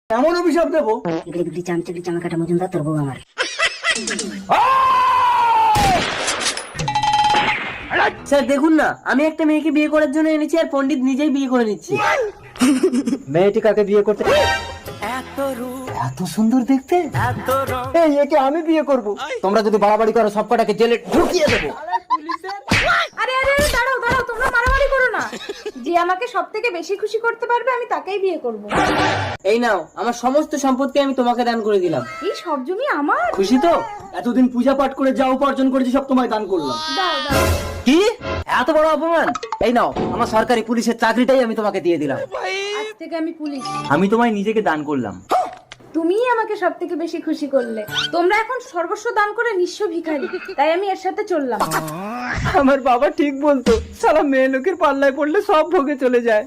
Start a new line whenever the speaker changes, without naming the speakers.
এমন অভিশাপ দেবো
চামচুকি চামাকাটা মজুমদার তোর বউ আমার।
স্যার দেখুন না, আমি একটা মেয়েকে বিয়ে করার জন্য এনেছি আর পণ্ডিত নিজেই বিয়ে করে নিচ্ছি।
মেয়েটি কাকে বিয়ে করতে? এত সুন্দর দেখতে, এই একে আমি বিয়ে করব। তোমরা যদি বাড়াবাড়ি করো সব কটাকে জেলে ঢুকিয়ে দেবো।
আরে আরে আরে দাঁড়াও দাঁড়াও, তোমরা মারামারি করো না। যে আমাকে সব থেকে বেশি খুশি করতে পারবে আমি তাকেই বিয়ে করব।
এই নাও, আমার সমস্ত সম্পত্তি আমি তোমাকে দান করে দিলাম।
এই সব জমি আমার।
খুশি তো? এতদিন পূজা পাঠ করে যা উপার্জন করেছি সব তোমায় দান করলাম।
দাও দাও।
কি এত বড় অপমান? এই নাও, আমার সরকারি পুলিশের চাকরিটাই আমি তোমাকে দিয়ে দিলাম।
আজ থেকে আমি পুলিশ।
আমি তোমায় নিজেকে দান করলাম।
তুমিই আমাকে সব থেকে বেশি খুশি করলে। তোমরা এখন সর্বস্ব দান করে নিঃস্ব ভিখারি, তাই আমি এর সাথে চললাম।
আমার বাবা ঠিক বলতো, সারা মেয়ে লোকের পাল্লায় পড়লে সব ভোগে চলে যায়।